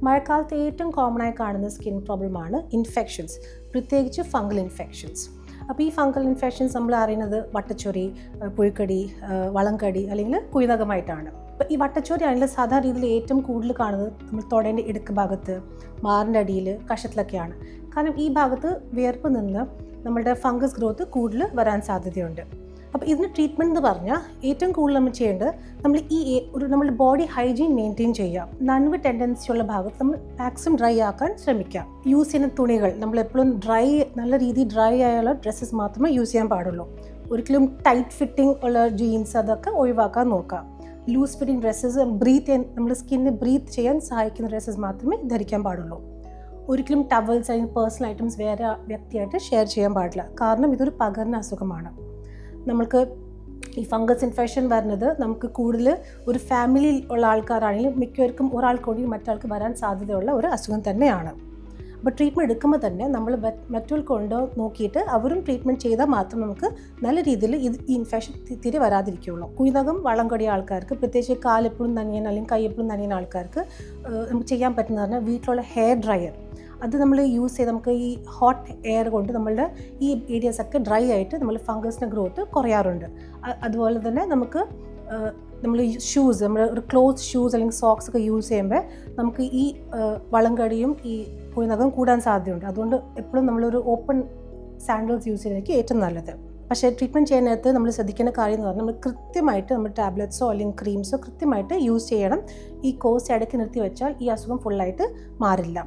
മഴക്കാലത്ത് ഏറ്റവും കോമൺ ആയി കാണുന്ന സ്കിൻ പ്രോബ്ലമാണ് ഇൻഫെക്ഷൻസ്, പ്രത്യേകിച്ച് ഫംഗൽ ഇൻഫെക്ഷൻസ്. അപ്പോൾ ഈ ഫംഗൽ ഇൻഫെക്ഷൻസ് നമ്മൾ അറിയുന്നത് വട്ടച്ചൊറി, പുഴുക്കടി, വളംകടി അല്ലെങ്കിൽ കുഴിനഖമായിട്ടാണ്. അപ്പോൾ ഈ വട്ടച്ചൊറി ആണെങ്കിൽ സാധാരണ രീതിയിൽ ഏറ്റവും കൂടുതൽ കാണുന്നത് നമ്മൾ തൊടേൻ്റെ ഇടുക്ക് ഭാഗത്ത്, മാറിൻ്റെ അടിയിൽ, കഷത്തിലൊക്കെയാണ്. കാരണം ഈ ഭാഗത്ത് വിയർപ്പ് നിന്ന് നമ്മളുടെ ഫംഗസ് ഗ്രോത്ത് കൂടുതൽ വരാൻ സാധ്യതയുണ്ട്. അപ്പോൾ ഇതിന് ട്രീറ്റ്മെൻറ്റ് എന്ന് പറഞ്ഞാൽ ഏറ്റവും കൂടുതൽ നമ്മൾ ചെയ്യേണ്ടത് നമ്മൾ നമ്മുടെ ബോഡി ഹൈജീൻ മെയിൻറ്റെയിൻ ചെയ്യുക. നനവ് ടെൻഡൻസി ഉള്ള ഭാഗത്ത് നമ്മൾ മാക്സിമം ഡ്രൈ ആക്കാൻ ശ്രമിക്കുക. യൂസ് ചെയ്യുന്ന തുണികൾ നമ്മളെപ്പോഴും നല്ല രീതിയിൽ ഡ്രൈ ആയുള്ള ഡ്രസ്സസ് മാത്രമേ യൂസ് ചെയ്യാൻ പാടുള്ളൂ. ഒരിക്കലും ടൈറ്റ് ഫിറ്റിംഗ് ഉള്ള ജീൻസ് അതൊക്കെ ഒഴിവാക്കാൻ നോക്കുക. ലൂസ് ഫിറ്റിംഗ് ഡ്രസ്സസ് നമ്മുടെ സ്കിന്നിനെ ബ്രീത്ത് ചെയ്യാൻ സഹായിക്കുന്ന ഡ്രസ്സസ് മാത്രമേ ധരിക്കാൻ പാടുള്ളൂ. ഒരിക്കലും ടവൽസ് അല്ലെങ്കിൽ പേഴ്സണൽ ഐറ്റംസ് വേറെ വ്യക്തിയായിട്ട് ഷെയർ ചെയ്യാൻ പാടില്ല. കാരണം ഇതൊരു പകർന്ന അസുഖമാണ്. നമുക്ക് ഈ ഫംഗസ് ഇൻഫെക്ഷൻ വരുന്നത് നമുക്ക് കൂടുതൽ ഒരു ഫാമിലിയിൽ ഉള്ള ആൾക്കാരാണെങ്കിലും മിക്കവർക്കും ഒരാൾക്കൂടി മറ്റാൾക്ക് വരാൻ സാധ്യതയുള്ള ഒരു അസുഖം തന്നെയാണ്. അപ്പോൾ ട്രീറ്റ്മെൻറ്റ് എടുക്കുമ്പോൾ തന്നെ നമ്മൾ മറ്റുള്ളവർക്ക് നോക്കിയിട്ട് അവരും ട്രീറ്റ്മെൻറ്റ് ചെയ്താൽ മാത്രം നമുക്ക് നല്ല രീതിയിൽ ഈ ഇൻഫെക്ഷൻ തീരെ വരാതിരിക്കുകയുള്ളൂ. കുഴിനഖം വളം കടിയ ആൾക്കാർക്ക്, പ്രത്യേകിച്ച് കാലെപ്പോഴും നനയാൻ അല്ലെങ്കിൽ കൈയെപ്പോഴും നനയാൻ ആൾക്കാർക്ക് നമുക്ക് ചെയ്യാൻ പറ്റുന്നത് പറഞ്ഞാൽ വീട്ടിലുള്ള ഹെയർ ഡ്രയർ അത് നമ്മൾ യൂസ് ചെയ്ത് നമുക്ക് ഈ ഹോട്ട് എയർ കൊണ്ട് നമ്മളുടെ ഈ ഏരിയാസൊക്കെ ഡ്രൈ ആയിട്ട് നമ്മൾ ഫംഗസിൻ്റെ ഗ്രോത്ത് കുറയാറുണ്ട്. അതുപോലെ തന്നെ നമ്മൾ ഷൂസ്, നമ്മൾ ഒരു ക്ലോത്ത് ഷൂസ് അല്ലെങ്കിൽ സോക്സ് ഒക്കെ യൂസ് ചെയ്യുമ്പോൾ നമുക്ക് ഈ വളംകടിയും ഈ കുഴിനഖം കൂടാൻ സാധ്യതയുണ്ട്. അതുകൊണ്ട് എപ്പോഴും നമ്മളൊരു ഓപ്പൺ സാൻഡൽസ് യൂസ് ചെയ്യുന്നതായിരിക്കും ഏറ്റവും നല്ലത്. പക്ഷേ ട്രീറ്റ്മെൻറ്റ് ചെയ്യുന്ന നേരത്ത് നമ്മൾ ശ്രദ്ധിക്കേണ്ട കാര്യം എന്ന് പറഞ്ഞാൽ നമ്മൾ കൃത്യമായിട്ട് നമ്മൾ ടാബ്ലറ്റ്സോ അല്ലെങ്കിൽ ക്രീംസോ കൃത്യമായിട്ട് യൂസ് ചെയ്യണം. ഈ കോഴ്സ് ഇടയ്ക്ക് നിർത്തി വെച്ചാൽ ഈ അസുഖം ഫുള്ളായിട്ട് മാറില്ല.